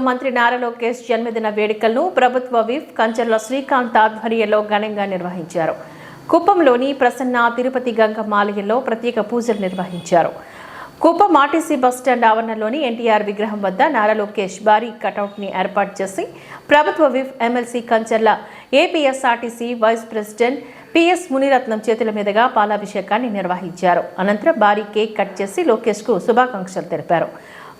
మంత్రి నారా లోకేష్ జన్మదిన వేడుకలను ప్రభుత్వ విప్ కంచర్ల శ్రీకాంత్ ఆధ్వర్యంలో ఘనంగా నిర్వహించారు. కుప్పంలోని ప్రసన్న తిరుపతి గంగమ్మ ఆలయంలో ప్రత్యేక పూజలు నిర్వహించారు. కుప్పం ఆర్టీసీ బస్టాండ్ ఆవరణలోని ఎన్టీఆర్ విగ్రహం వద్ద నారా లోకేష్ భారీ కటౌట్ ని ఏర్పాటు చేసి ప్రభుత్వ whip MLC Kancharla APSRTC vice president PS Muniratnam చేతుల మీదుగా పాలాభిషేకాన్ని నిర్వహించారు. అనంతరం భారీ కేక్ కట్ చేసి లోకేష్ కు శుభాకాంక్షలు తెలిపారు.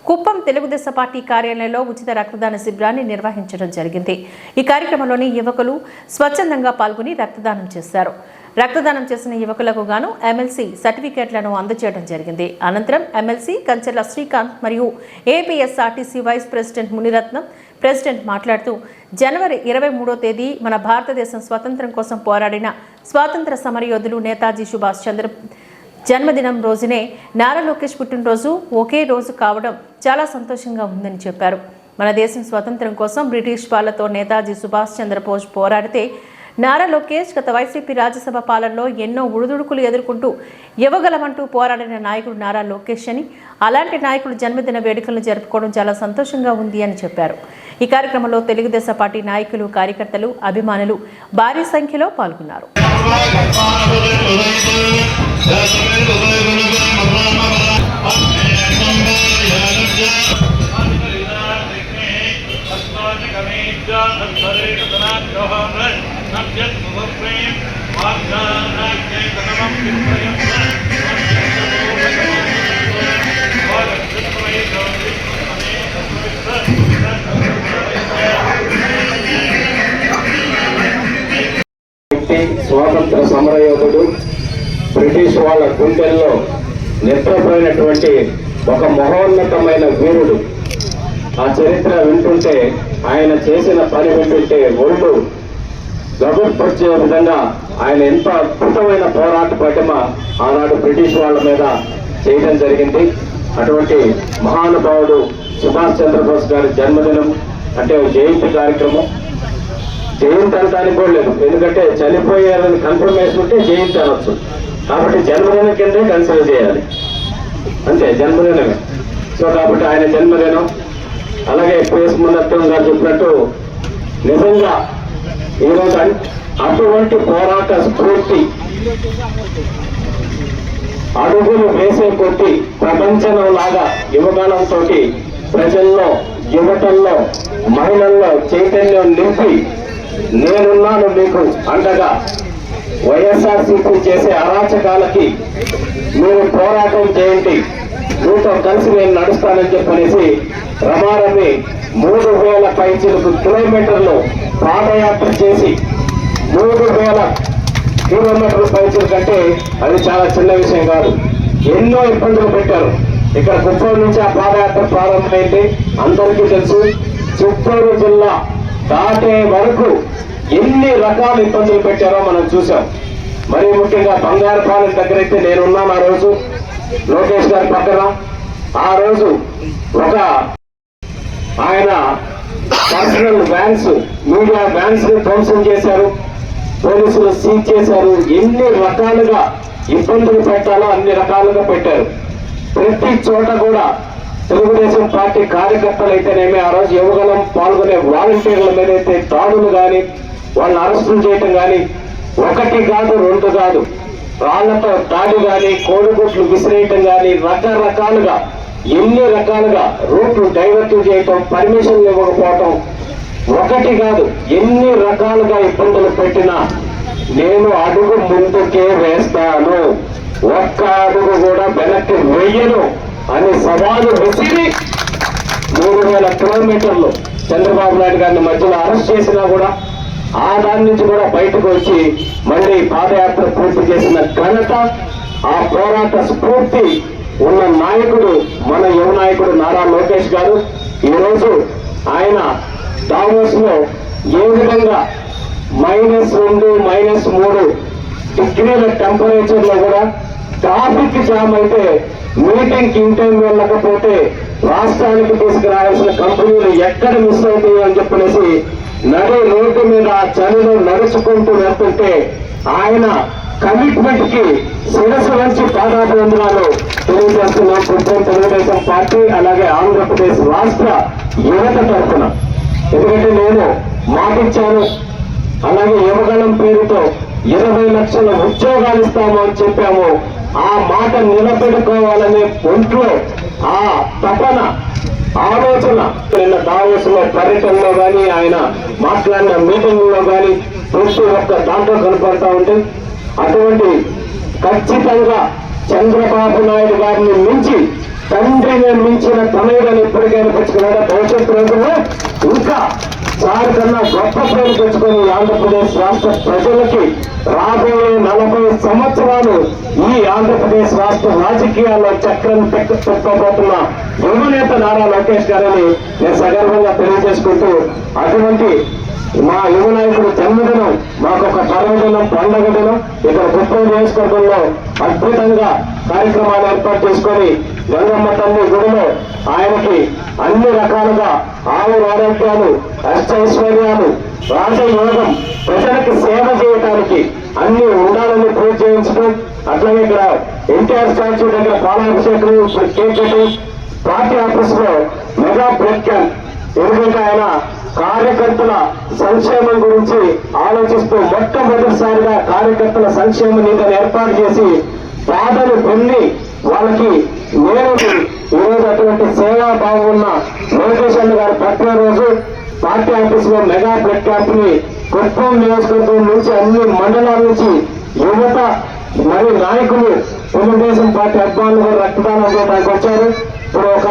కుప్పం తెలుగుదేశం పార్టీ కార్యాలయంలో ఉచిత రక్తదాన శిబిరాన్ని నిర్వహించడం జరిగింది. ఈ కార్యక్రమంలోని యువకులు స్వచ్ఛందంగా పాల్గొని రక్తదానం చేశారు. రక్తదానం చేసిన యువకులకు గాను ఎమ్మెల్సీ సర్టిఫికేట్లను అందజేయడం జరిగింది. అనంతరం ఎమ్మెల్సీ కంచర్ల శ్రీకాంత్ మరియు APSRTC vice president Muniratnam president మాట్లాడుతూ జనవరి 23వ తేదీ మన భారతదేశం స్వాతంత్ర్యం కోసం పోరాడిన స్వాతంత్ర సమరయోధులు నేతాజీ సుభాష్ చంద్ర జన్మదినం రోజునే నారా లోకేష్ పుట్టినరోజు ఒకే రోజు కావడం చాలా సంతోషంగా ఉందని చెప్పారు. మన దేశం స్వాతంత్ర్యం కోసం బ్రిటిష్ వాళ్ళతో నేతాజీ సుభాష్ చంద్రబోస్ పోరాడితే నారా లోకేష్ గత వైసీపీ రాజ్యసభ పాలనలో ఎన్నో ఉడుదుడుకులు ఎదుర్కొంటూ యువగలమంటూ పోరాడిన నాయకుడు నారా లోకేష్ అని, అలాంటి నాయకుడు జన్మదిన వేడుకలను జరుపుకోవడం చాలా సంతోషంగా ఉంది అని చెప్పారు. ఈ కార్యక్రమంలో తెలుగుదేశం పార్టీ నాయకులు, కార్యకర్తలు, అభిమానులు భారీ సంఖ్యలో పాల్గొన్నారు. స్వాతంత్ర సమరయోధుడు, బ్రిటిష్ వాళ్ళ గుండెల్లో నిద్రపోయినటువంటి ఒక మహోన్నతమైన వీరుడు. ఆ చరిత్ర వింటుంటే, ఆయన చేసిన పని వింటుంటే ఒళ్ళు గగుర్పరిచే విధంగా ఆయన ఎంత అద్భుతమైన పోరాట పటిమ ఆనాడు బ్రిటిష్ వాళ్ళ మీద చేయడం జరిగింది. అటువంటి మహానుభావుడు సుభాష్ చంద్రబోస్ గారి జన్మదినం అంటే జయంతి కార్యక్రమం. జయంతి అనడానికి కూడా లేదు, ఎందుకంటే చనిపోయారని కన్ఫర్మేషన్ ఉంటే జయంతి అనొచ్చు. కాబట్టి జన్మదినం కిందే కన్సిడర్ చేయాలి, అంతే, జన్మదినమే. సో కాబట్టి ఆయన జన్మదినం. అలాగే పిఎస్ మునిరత్నం గారు చెప్పినట్టు నిజంగా ఈరోజు అటువంటి పోరాట స్ఫూర్తి అడుగులు వేసే కొద్ది ప్రపంచంలాగా యువగానంతో ప్రజల్లో, యువతల్లో, మహిళల్లో చైతన్యం నింపి నేనున్నాను మీకు అండగా, వైఎస్ఆర్సీపీ చేసే అరాచకాలకి మీరు పోరాటం చేయండి, మీతో కలిసి నేను నడుస్తానని చెప్పనేసి రమారమి 3000 పైచిలకు కిలోమీటర్లు పాదయాత్ర చేసి 3000 కిలోమీటర్ల పైచిలు కంటే అది చాలా చిన్న విషయం కాదు. ఎన్నో ఇబ్బందులు పెట్టారు. ఇక్కడ కుప్పం నుంచి ఆ పాదయాత్ర ప్రారంభమైంది, అందరికీ తెలుసు. చిత్తూరు జిల్లా దాటే వరకు ఎన్ని రకాల ఇబ్బందులు పెట్టారో మనం చూసాం. మరీ ముఖ్యంగా బంగారుపాలెం దగ్గర అయితే నేనున్నాను ఆ రోజు, లోకేష్ గారి పక్కన. ఆ రోజు ఒక ఆయన పర్సనల్ వ్యాన్స్, మీడియా వ్యాన్స్ ని ధ్వంసం చేశారు, పోలీసులు సీజ్ చేశారు. ఎన్ని రకాలుగా ఇబ్బందులు పెట్టాలో అన్ని రకాలుగా పెట్టారు. ప్రతి చోట కూడా తెలుగుదేశం పార్టీ కార్యకర్తలు అయితేనేమి, ఆ రోజు యువగలం పాల్గొనే వాలంటీర్ల మీద అయితే దాడులు కానీ, వాళ్ళని అరెస్టులు చేయటం కానీ, 1 కాదు 2 కాదు, రాళ్లతో దాడి కానీ, కోడిగుడ్లు విసిరేయటం కానీ, రకరకాలుగా ఎన్ని రకాలుగా రూట్లు డైవర్ట్ చేయటం, పర్మిషన్లు ఇవ్వకపోవటం, 1 కాదు ఎన్ని రకాలుగా ఇబ్బందులు పెట్టినా నేను అడుగు ముందుకే వేస్తాను, 1 అడుగు కూడా వెనక్కి వెయ్యను అని సవాలు విసిరి 3000 కిలోమీటర్లు చంద్రబాబు నాయుడు గారిని మధ్యలో అరెస్ట్ చేసినా కూడా ఆ దాని నుంచి కూడా బయటకు వచ్చి మళ్ళీ పాదయాత్ర పూర్తి చేసిన ఘనత, ఆ పోరాట స్ఫూర్తి ఉన్న నాయకుడు మన యువ నాయకుడు నారా లోకేష్ గారు. ఈరోజు ఆయన దావోస్ లో ఏ విధంగా -2, -3 డిగ్రీల టెంపరేచర్ లో కూడా ట్రాఫిక్ జామ్ అయితే మీటింగ్ ఇన్ టైం వెళ్ళకపోతే రాష్ట్రానికి తీసుకురావాల్సిన కంపెనీలు ఎక్కడ మిస్ అవుతాయో అని చెప్పనేసి నడి రోడ్డు మీద చలిలో నడుచుకుంటూ వెళ్తుంటే ఆయన కమిట్మెంట్ కి శిరస్సు వంచి పాదాభివందనాలు తెలియజేస్తున్నాం. కుప్పం తెలుగుదేశం పార్టీ అలాగే ఆంధ్రప్రదేశ్ రాష్ట్ర యువత తరఫున. ఎందుకంటే నేను మాటిచ్చాను, అలాగే యువగణం పేరుతో 20 లక్షల ఉద్యోగాలు ఇస్తాము అని చెప్పాము. ఆ మాట నిలబెట్టుకోవాలనే ఒంట్లో ఆ తపన, ఆలోచన నిన్న దావోస్ లో పర్యటనలో కానీ ఆయన మాట్లాడిన మీటింగ్లో కానీ ప్రతి ఒక్క దాంట్లో కనపడతా ఉంటే అటువంటి ఖచ్చితంగా చంద్రబాబు నాయుడు గారిని మించి, తండ్రిని మించిన తనయుడని ఇప్పటికైనా పెంచుకున్నాడు. భవిష్యత్తు రోజుల్లో ఇంకా సార్ కన్నా గొప్ప పేరు తెచ్చుకొని ఆంధ్రప్రదేశ్ రాష్ట్ర ప్రజలకి రాబోయే 40 సంవత్సరాలు ఈ ఆంధ్రప్రదేశ్ రాష్ట్ర రాజకీయాల్లో చక్రం తిప్పబోతున్న యువనేత నారా లోకేష్ గారని నేను సగర్వంగా తెలియజేసుకుంటూ, అటువంటి మా యువ నాయకుడు జన్మదినం మాకొక పర్వదినం, పండగ దినం. ఇక్కడ కుప్పం నియోజకవర్గంలో అద్భుతంగా కార్యక్రమాలు ఏర్పాటు చేసుకొని గంగమ్మ తల్లి గుడిలో ఆయనకి అన్ని రకాలుగా ఆయుర ఆరోగ్యాలు, అష్టైశ్వర్యాలు, రాజయోగం, ప్రజలకు సేవ చేయడానికి అన్ని ఉండాలని పూజ చేయించడం. అట్లాగే ఇక్కడ ఎన్టీఆర్ స్టాచ్యూ దగ్గర పాలాభిషేకం, ఇప్పుడు కేక్ కటింగ్, పార్టీ ఆఫీస్ లో మెగా బ్లడ్ క్యాంప్. ఎందుకంటే ఆయన కార్యకర్తల సంక్షేమం గురించి ఆలోచిస్తూ మొట్టమొదటిసారిగా కార్యకర్తల సంక్షేమ నిధిని ఏర్పాటు చేసి బాధలు పొంది వాళ్ళకి నేను ఈరోజు అటువంటి సేవాభావం ఉన్న లోకేష్ అన్న గారి పుట్టినరోజు పార్టీ ఆఫీస్ లో మెగా బ్లడ్ క్యాంప్ ని కుప్పం నియోజకవర్గం నుంచి అన్ని మండలాల నుంచి యువత మరియు నాయకులు తెలుగుదేశం పార్టీ అభిమానులు కూడా రక్తదానం చేయడానికి వచ్చారు. ఇప్పుడు ఒక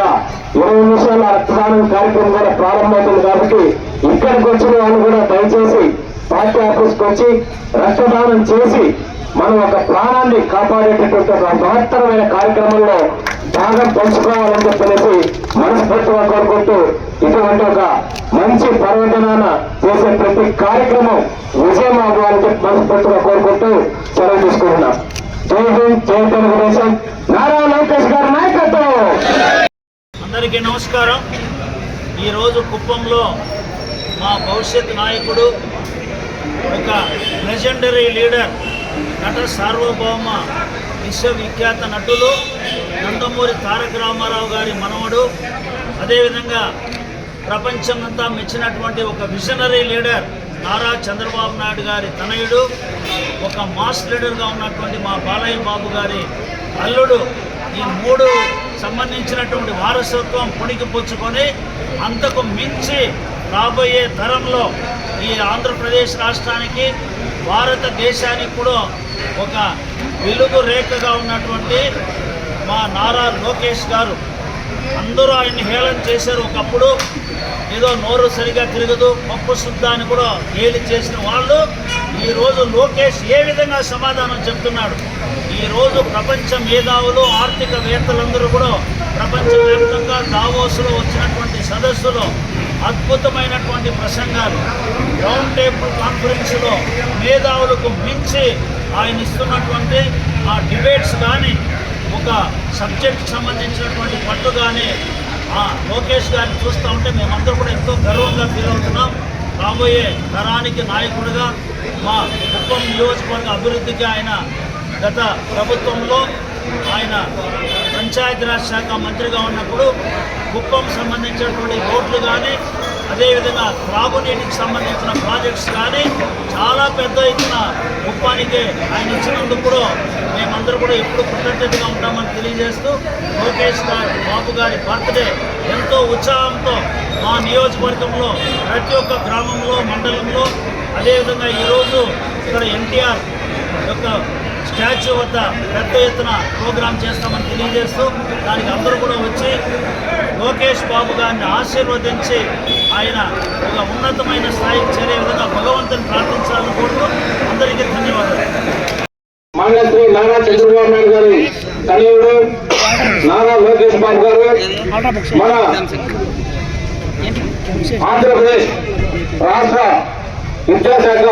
20 నిమిషాల రక్తదానం కార్యక్రమం కూడా ప్రారంభమవుతుంది కాబట్టి ఇక్కడికి వచ్చిన వాళ్ళు కూడా దయచేసి పార్టీ ఆఫీస్కి వచ్చి రక్తదానం చేసి మనం ఒక ప్రాణాన్ని కాపాడేటటువంటి ఒక మహత్తరమైన కార్యక్రమంలో భాగం పంచుకోవాలని చెప్పనేసి మనస్ఫూర్తిగా కోరుకుంటూ, ఇటువంటి ఒక మంచి పర్వదినాన చేసే ప్రతి కార్యక్రమం విజయం అవ్వాలని చెప్పి మనస్ఫూర్తిగా కోరుకుంటూ సెలవు తీసుకుంటున్నాం. జై హింద్, జై తెలుగుదేశం, నారా లోకేష్ గారి నాయకత్వం. అందరికీ నమస్కారం. ఈరోజు కుప్పంలో మా భవిష్యత్ నాయకుడు, ఒక లెజెండరీ లీడర్, నట సార్వభౌమ విశ్వవిఖ్యాత నటులు నందమూరి తారక రామారావు గారి మనవడు, అదేవిధంగా ప్రపంచమంతా మెచ్చినటువంటి ఒక విజనరీ లీడర్ నారా చంద్రబాబు నాయుడు గారి తనయుడు, ఒక మాస్ లీడర్గా ఉన్నటువంటి మా బాలయ్య బాబు గారి అల్లుడు. ఈ 3 సంబంధించినటువంటి వారసత్వం పుణికిపుచ్చుకొని అంతకు మించి రాబోయే తరంలో ఈ ఆంధ్రప్రదేశ్ రాష్ట్రానికి, భారతదేశానికి కూడా ఒక వెలుగు రేఖగా ఉన్నటువంటి మా నారా లోకేష్ గారు. అందరూ ఆయన్ని హేళన చేశారు. ఒకప్పుడు ఏదో నోరు సరిగా తిరగదు, పప్పు శుద్ధ అని కూడా హేళన చేసిన వాళ్ళు ఈరోజు లోకేష్ ఏ విధంగా సమాధానం చెప్తున్నాడు. ఈరోజు ప్రపంచ మేధావులు, ఆర్థికవేత్తలందరూ కూడా ప్రపంచవ్యాప్తంగా దావోస్లో వచ్చినటువంటి సదస్సులో అద్భుతమైనటువంటి ప్రసంగాలు, రౌండ్ టేబుల్ కాన్ఫరెన్స్లో మేధావులకు మించి ఆయన ఇస్తున్నటువంటి ఆ డిబేట్స్ కానీ, ఒక సబ్జెక్ట్కి సంబంధించినటువంటి పట్టు కానీ ఆ లోకేష్ గారిని చూస్తూ ఉంటే మేమందరూ కూడా ఎంతో గర్వంగా ఫీల్ అవుతున్నాం. రాబోయే తరానికి నాయకుడిగా మా కుప్పం నియోజకవర్గ అభివృద్ధికి ఆయన గత ప్రభుత్వంలో ఆయన పంచాయతీరాజ్ శాఖ మంత్రిగా ఉన్నప్పుడు కుప్పం సంబంధించినటువంటి రోడ్లు కానీ, అదేవిధంగా త్రాగునీటికి సంబంధించిన ప్రాజెక్ట్స్ కానీ చాలా పెద్ద ఎత్తున కుప్పానికి ఆయన ఇచ్చినందుకు కూడా మేమందరూ కూడా ఎప్పుడు కృతజ్ఞతగా ఉంటామని తెలియజేస్తూ, లోకేష్ బాబు గారి బర్త్డే ఎంతో ఉత్సాహంతో మా నియోజకవర్గంలో ప్రతి ఒక్క గ్రామంలో, మండలంలో, అదేవిధంగా ఈరోజు ఇక్కడ ఎన్టీఆర్ యొక్క స్టాచ్యూ వద్ద పెద్ద ఎత్తున ప్రోగ్రాం చేస్తామని తెలియజేస్తూ, దానికి అందరూ కూడా వచ్చి లోకేష్ బాబు గారిని ఆశీర్వదించి ఆయన ఒక ఉన్నతమైన స్థాయికి చేరే విధంగా భగవంతుని ప్రార్థించాలని కోరుతూ అందరికీ ధన్యవాదాలు. మంత్రి నారా చంద్రబాబు నాయుడు గారి తనయుడు నారా లోకేష్ బాబు గారు మన ఆంధ్రప్రదేశ్ రాష్ట్ర విద్యాశాఖ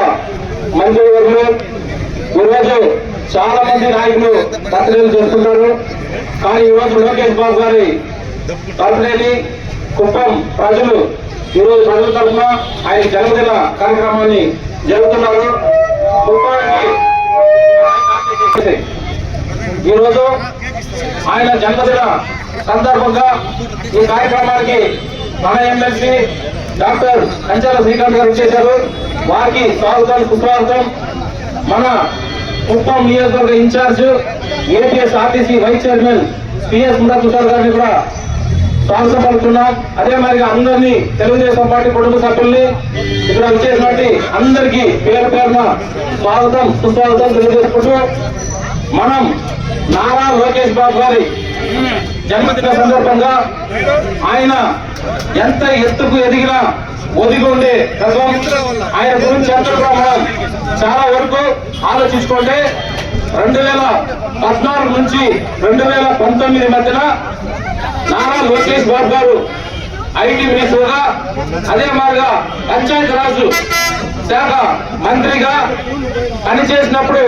మంత్రివర్యులు. ఈరోజు చాలా మంది నాయకులు బర్త్డేలు చేస్తున్నారు, కానీ ఈరోజు లోకేష్ బాబు గారి బర్త్డేని కుప్పం ప్రజలు ఈరోజు ప్రజల తరఫున ఆయన జన్మదిన కార్యక్రమాన్ని జరుపుతున్నారు. కుప్పానికి ఈరోజు ఆయన జన్మదిన సందర్భంగా ఈ కార్యక్రమానికి మన ఎమ్మెల్సీ డాక్టర్ కంచెల శ్రీకాంత్ గారు వచ్చేశారు. వారికి స్వాగతం సుస్వాగతం. మన కుప్పం నియోజకవర్గ incharge APS RTC vice chairman PS Muralidhar గారిని కూడా స్వాగతం పలుకుతున్నాం. అదే మరిగా అందరినీ తెలుగుదేశం పార్టీ కుటుంబ సభ్యుల్ని ఇక్కడ వచ్చేసినటువంటి అందరికీ పేరు పేరున స్వాగతం సుస్వాగతం తెలియజేసుకుంటూ మనం నారా లోకేష్ బాబు గారి జన్మదిన సందర్భంగా ఆయన ఎంత ఎత్తుకు ఎదిగినా ఒదిగి ఉండే తత్వం ఆయన గురించి అంతా కూడా మనం చాలా వరకు ఆలోచించుకుంటే 2014 నుంచి 2019 మధ్యన నారా లోకేష్ బాబు గారు ఐటీ మినిస్టర్గా, అదే మాదిరిగా పంచాయతీ రాజు శాఖ మంత్రిగా పనిచేసినప్పుడు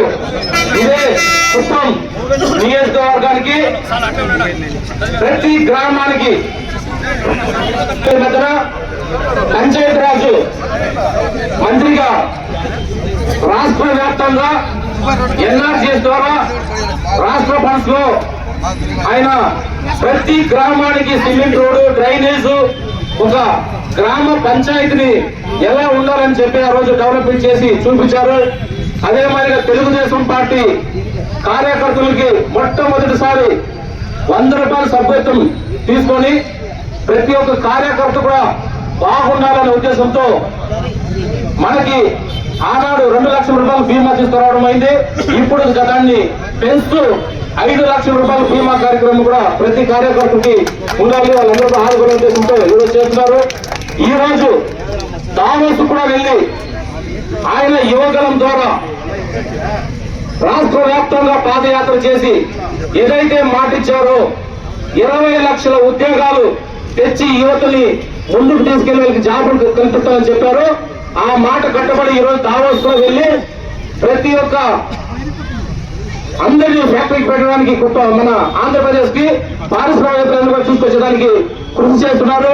ఇదే కుప్పం నియోజకవర్గానికి ప్రతి గ్రామానికి మధ్యన పంచాయతీ రాజు మంత్రిగా రాష్ట్ర వ్యాప్తంగా ఎన్ఆర్జీఎస్ ద్వారా రాష్ట్ర ఫండ్స్ లో ఆయన ప్రతి గ్రామానికి సిమెంట్ రోడ్డు, డ్రైనేజ్, ఒక గ్రామ పంచాయతీని ఎలా ఉండాలని చెప్పి ఆ రోజు డెవలప్మెంట్ చేసి చూపించారు. అదే మాదిరిగా తెలుగుదేశం పార్టీ కార్యకర్తలకి మొట్టమొదటిసారి 100 రూపాయల సభ్యత్వం తీసుకొని ప్రతి ఒక్క కార్యకర్త కూడా బాగుండాలనే ఉద్దేశంతో మనకి ఆనాడు 2 లక్షల రూపాయల బీమా తీసుకురావడం అయింది. ఇప్పుడు దాన్ని పెంచుతూ 5 లక్షల రూపాయల బీమా కార్యక్రమం కూడా ప్రతి కార్యకర్తకి ఉండాలి, వాళ్ళందరూ ఆదుకునే ఉద్దేశంతో ఈరోజు చేస్తున్నారు. ఈ రోజు దావోస్ కూడా వెళ్ళి ఆయన యువగలం ద్వారా రాష్ట్ర వ్యాప్తంగా పాదయాత్ర చేసి ఏదైతే మాటిచ్చారో 20 లక్షల ఉద్యోగాలు తెచ్చి యువతని ముందుకు తీసుకెళ్లి వాళ్ళకి జాబులు కల్పిస్తామని చెప్పారు. ఆ మాట కట్టబడి ఈరోజు దావోస్ లో వెళ్ళి ప్రతి ఒక్క అందరినీ ఫ్యాక్టరీకి పెట్టడానికి మన ఆంధ్రప్రదేశ్ కి పారిశ్రామిక తీసుకొచ్చేదానికి కృషి చేస్తున్నారు.